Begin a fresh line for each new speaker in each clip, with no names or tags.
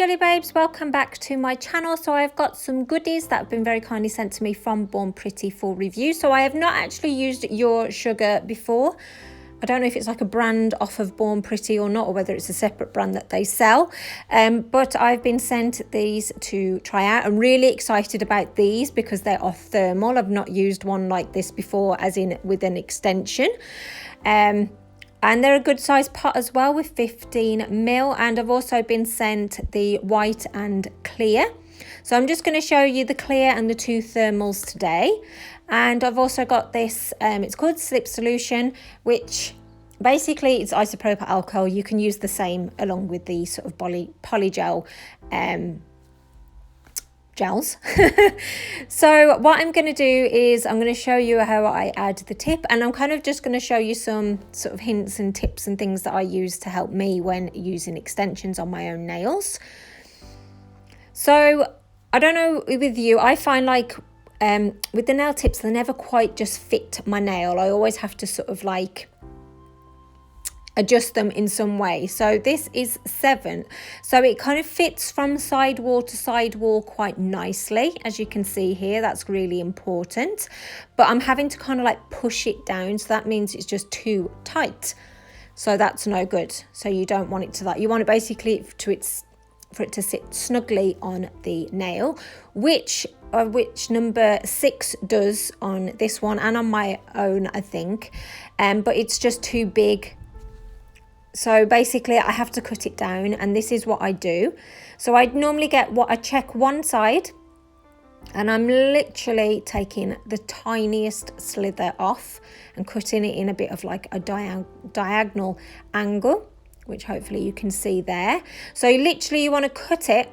Jelly Babes, welcome back to my channel. So I've got some goodies that have been very kindly sent to me from Born Pretty for review. So I have not actually used your sugar before. I don't know if it's like a brand off of Born Pretty or not, or whether it's a separate brand that they sell. But I've been sent these to try out. I'm really excited about these because they are thermal. I've not used one like this before, as in with an extension. And they're a good size pot as well with 15 ml. And I've also been sent the white and clear. So I'm just going to show you the clear and the two thermals today. And I've also got this, it's called Slip Solution, which basically it's isopropyl alcohol. You can use the same along with the sort of polygel gels. So what I'm going to do is I'm going to show you how I add the tip, and I'm kind of just going to show you some sort of hints and tips and things that I use to help me when using extensions on my own nails. So I don't know with you, I find like with the nail tips, they never quite just fit my nail. I always have to sort of like adjust them in some way. So this is 7, so it kind of fits from sidewall to sidewall quite nicely, as you can see here. That's really important, but I'm having to kind of like push it down, so that means it's just too tight, so that's no good. So you don't want it to that, you want it basically for it to sit snugly on the nail, which number 6 does on this one and on my own, I think, but it's just too big. So basically I have to cut it down, and this is what I do. So I normally get I check one side, and I'm literally taking the tiniest slither off and cutting it in a bit of like a diagonal angle, which hopefully you can see there. So literally you want to cut it.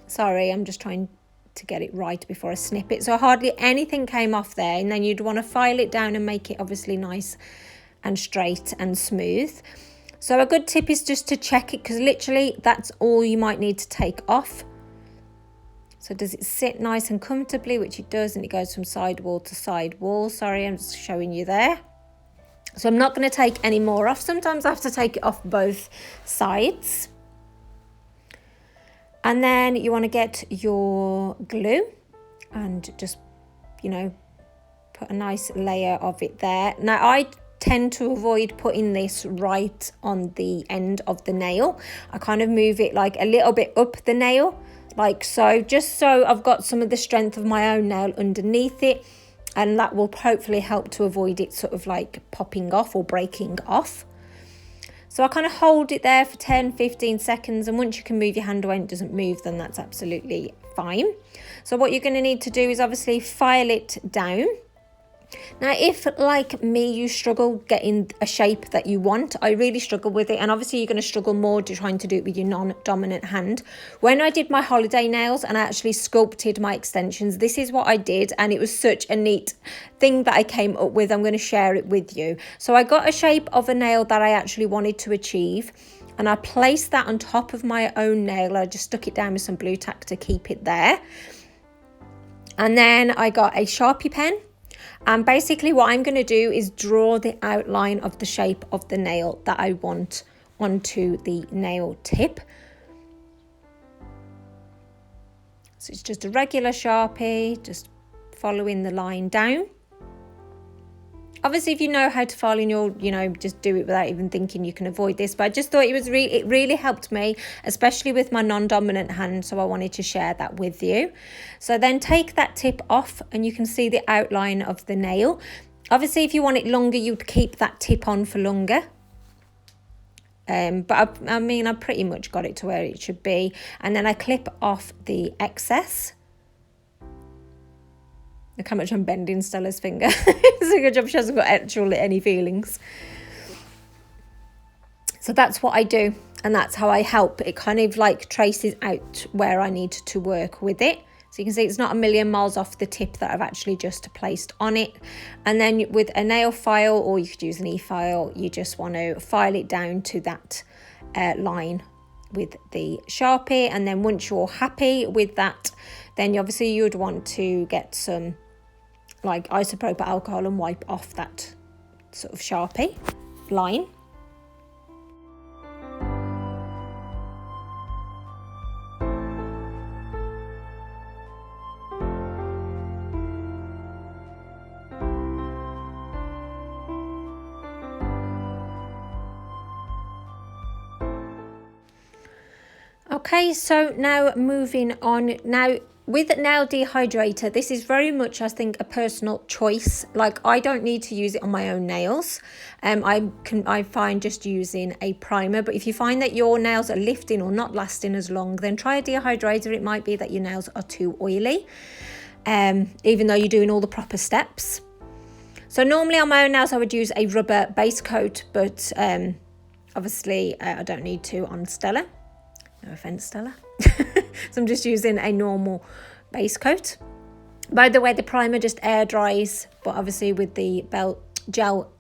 Sorry, I'm just trying to get it right before I snip it. So hardly anything came off there, and then you'd want to file it down and make it obviously nice and straight and smooth. So a good tip is just to check it, because literally that's all you might need to take off. So does it sit nice and comfortably, which it does, and it goes from sidewall to sidewall. Sorry, I'm just showing you there. So I'm not going to take any more off. Sometimes I have to take it off both sides. And then you want to get your glue and just, you know, put a nice layer of it there. Now I tend to avoid putting this right on the end of the nail. I kind of move it like a little bit up the nail, like so, just so I've got some of the strength of my own nail underneath it, and that will hopefully help to avoid it sort of like popping off or breaking off. So I kind of hold it there for 10-15 seconds, and once you can move your hand away and it doesn't move, then that's absolutely fine. So what you're going to need to do is obviously file it down. Now, if like me, you struggle getting a shape that you want, I really struggle with it, and obviously you're going to struggle more trying to do it with your non-dominant hand. When I did my holiday nails and I actually sculpted my extensions, this is what I did, and it was such a neat thing that I came up with. I'm going to share it with you. So I got a shape of a nail that I actually wanted to achieve, and I placed that on top of my own nail. I just stuck it down with some blue tack to keep it there, and then I got a Sharpie pen. And basically what I'm going to do is draw the outline of the shape of the nail that I want onto the nail tip. So it's just a regular Sharpie, just following the line down. Obviously, if you know how to file in your, you know, just do it without even thinking you can avoid this. But I just thought it really helped me, especially with my non-dominant hand. So I wanted to share that with you. So then take that tip off, and you can see the outline of the nail. Obviously, if you want it longer, you'd keep that tip on for longer. But I mean, I pretty much got it to where it should be. And then I clip off the excess. Look how much I'm bending Stella's finger. It's a good job she hasn't got actually any feelings. So that's what I do, and that's how I help. It kind of like traces out where I need to work with it. So you can see it's not a million miles off the tip that I've actually just placed on it. And then with a nail file, or you could use an e-file, you just want to file it down to that line with the Sharpie. And then once you're happy with that, then obviously you would want to get some like isopropyl alcohol and wipe off that sort of Sharpie line. Okay, so now moving on. Now with nail dehydrator, this is very much, I think, a personal choice. Like, I don't need to use it on my own nails. I find just using a primer, but if you find that your nails are lifting or not lasting as long, then try a dehydrator. It might be that your nails are too oily, even though you're doing all the proper steps. So normally on my own nails I would use a rubber base coat, but obviously I don't need to on Stella. No offense, Stella. So I'm just using a normal base coat. By the way, the primer just air dries, but obviously with the gel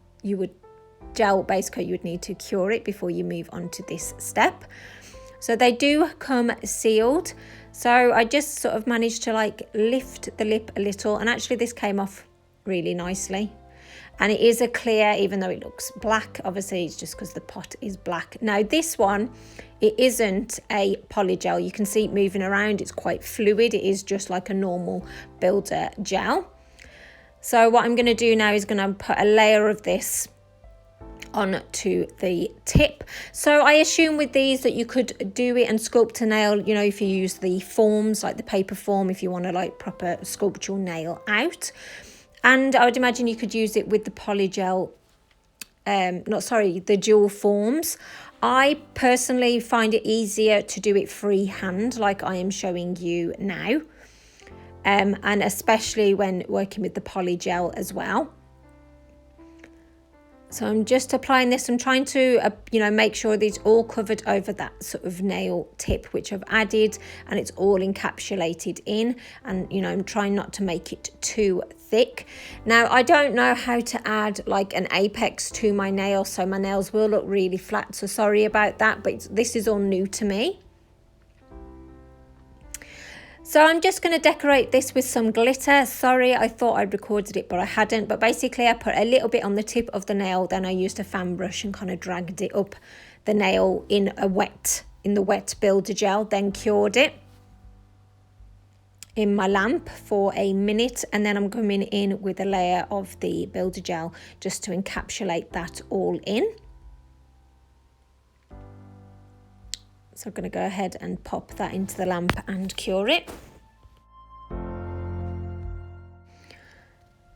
base coat, you would need to cure it before you move on to this step. So they do come sealed. So I just sort of managed to like lift the lip a little, and actually this came off really nicely. And it is a clear, even though it looks black. Obviously it's just because the pot is black. Now this one, it isn't a polygel. You can see it moving around. It's quite fluid. It is just like a normal builder gel. So what I'm going to do now is going to put a layer of this onto the tip. So I assume with these that you could do it and sculpt a nail, you know, if you use the forms, like the paper form, if you want to like proper sculpt your nail out. And I would imagine you could use it with the polygel, the gel forms. I personally find it easier to do it freehand, like I am showing you now. And especially when working with the polygel as well. So I'm just applying this. I'm trying to, make sure that it's all covered over that sort of nail tip, which I've added, and it's all encapsulated in. And, I'm trying not to make it too thick. Now, I don't know how to add like an apex to my nail, so my nails will look really flat. So sorry about that, but this is all new to me. So I'm just going to decorate this with some glitter. Sorry, I thought I'd recorded it, but I hadn't. But basically I put a little bit on the tip of the nail, then I used a fan brush and kind of dragged it up the nail in the wet builder gel, then cured it in my lamp for a minute, and then I'm coming in with a layer of the builder gel just to encapsulate that all in. So I'm going to go ahead and pop that into the lamp and cure it.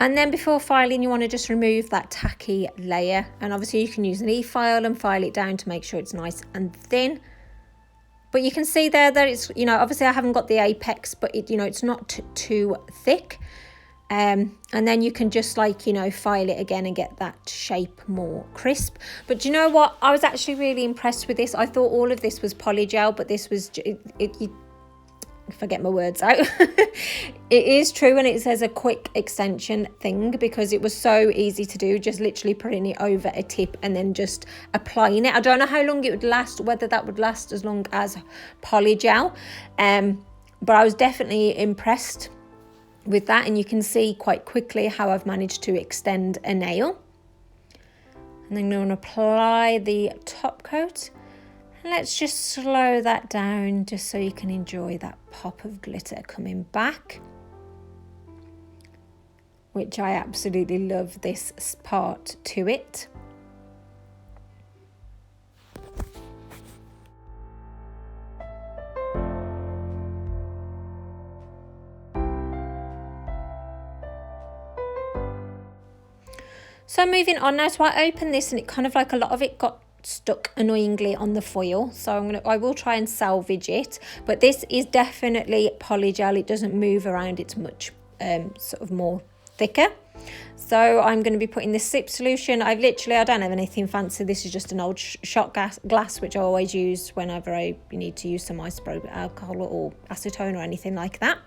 And then before filing, you want to just remove that tacky layer. And obviously you can use an e-file and file it down to make sure it's nice and thin. But you can see there that it's, obviously I haven't got the apex, but it's not too thick. And then you can just file it again and get that shape more crisp. But do you know what? I was actually really impressed with this. I thought all of this was polygel, but this was, if I get my words out, it is true, and it says a quick extension thing, because it was so easy to do, just literally putting it over a tip and then just applying it. I don't know how long it would last, whether that would last as long as polygel, but I was definitely impressed with that, and you can see quite quickly how I've managed to extend a nail. And then I'm going to apply the top coat, and let's just slow that down just so you can enjoy that pop of glitter coming back, which I absolutely love this part to it. So moving on now, so I opened this and it kind of like a lot of it got stuck annoyingly on the foil, so I will try and salvage it, but this is definitely polygel. It doesn't move around, it's much sort of more thicker. So I'm going to be putting this slip solution. I don't have anything fancy. This is just an old shot glass which I always use whenever I need to use some isopropyl alcohol or acetone or anything like that.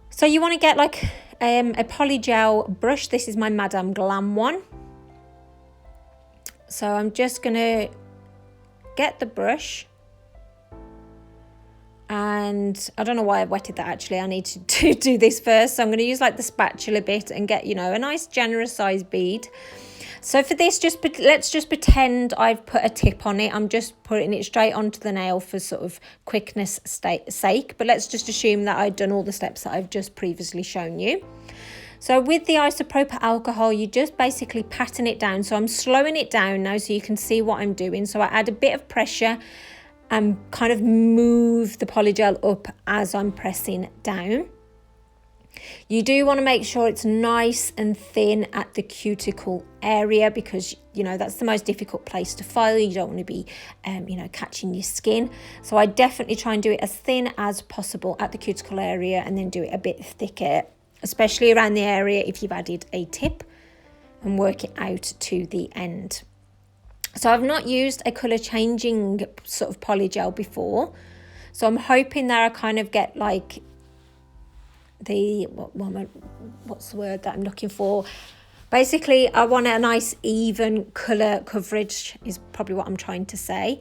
So you want to get like a polygel brush. This is my Madame Glam one. So I'm just going to get the brush, and I don't know why I wetted that actually. I need to do this first. So I'm going to use like the spatula bit and get, a nice generous size bead. So for this, let's just pretend I've put a tip on it. I'm just putting it straight onto the nail for sort of quickness sake. But let's just assume that I've done all the steps that I've just previously shown you. So with the isopropyl alcohol, you just basically pattern it down. So I'm slowing it down now so you can see what I'm doing. So I add a bit of pressure and kind of move the polygel up as I'm pressing down. You do want to make sure it's nice and thin at the cuticle area, because you know that's the most difficult place to file. You don't want to be you know, catching your skin. So I definitely try and do it as thin as possible at the cuticle area, and then do it a bit thicker, especially around the area if you've added a tip, and work it out to the end. So I've not used a colour changing sort of polygel before, so I'm hoping that I kind of get like the what's the word that I'm looking for. Basically, I want a nice even colour coverage is probably what I'm trying to say.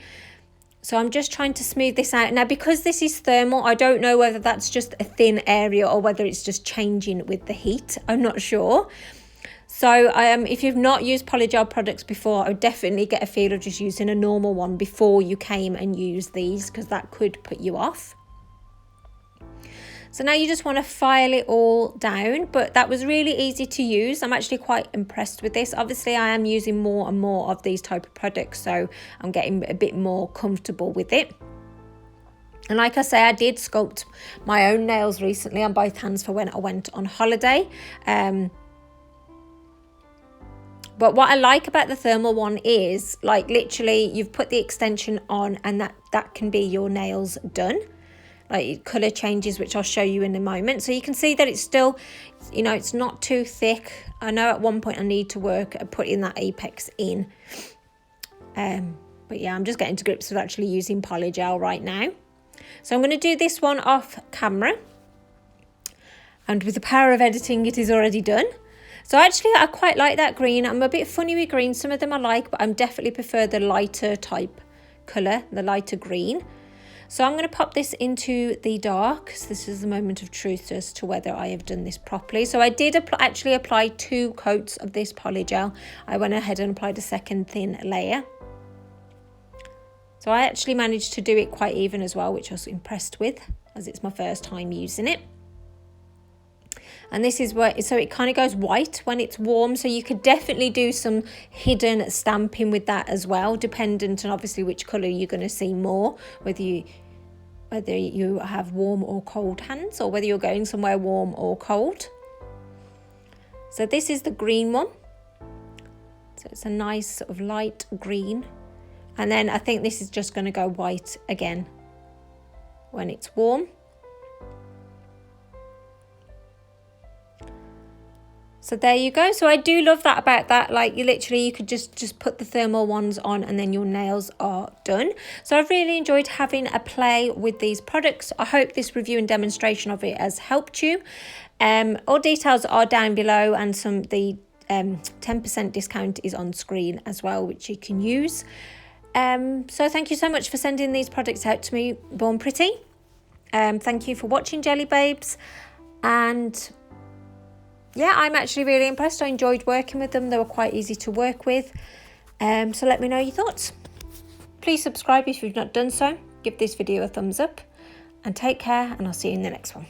So I'm just trying to smooth this out. Now, because this is thermal, I don't know whether that's just a thin area or whether it's just changing with the heat. I'm not sure. So if you've not used polygel products before, I would definitely get a feel of just using a normal one before you came and used these, because that could put you off. So now you just want to file it all down, but that was really easy to use. I'm actually quite impressed with this. Obviously, I am using more and more of these type of products, so I'm getting a bit more comfortable with it. And like I say, I did sculpt my own nails recently on both hands for when I went on holiday. But what I like about the thermal one is, like, literally you've put the extension on and that can be your nails done. Like colour changes, which I'll show you in a moment. So you can see that it's still, you know, it's not too thick. I know at one point I need to work at putting that apex in. But yeah, I'm just getting to grips with actually using polygel right now. So I'm going to do this one off camera. And with the power of editing, it is already done. So actually, I quite like that green. I'm a bit funny with green. Some of them I like, but I definitely prefer the lighter type colour, the lighter green. So I'm going to pop this into the dark, because this is the moment of truth as to whether I have done this properly. So I did actually apply 2 coats of this polygel. I went ahead and applied a second thin layer. So I actually managed to do it quite even as well, which I was impressed with, as it's my first time using it. And this is where, so it kind of goes white when it's warm. So you could definitely do some hidden stamping with that as well, dependent on obviously which colour you're going to see more, whether you have warm or cold hands, or whether you're going somewhere warm or cold. So this is the green one. So it's a nice sort of light green. And then I think this is just going to go white again when it's warm. So there you go. So I do love that about that. Like you could just put the thermal ones on and then your nails are done. So I've really enjoyed having a play with these products. I hope this review and demonstration of it has helped you. All details are down below, and the 10% discount is on screen as well, which you can use. So thank you so much for sending these products out to me, Born Pretty. Thank you for watching, Jelly Babes. And yeah, I'm actually really impressed. I enjoyed working with them. They were quite easy to work with. So let me know your thoughts. Please subscribe if you've not done so. Give this video a thumbs up. And take care, and I'll see you in the next one.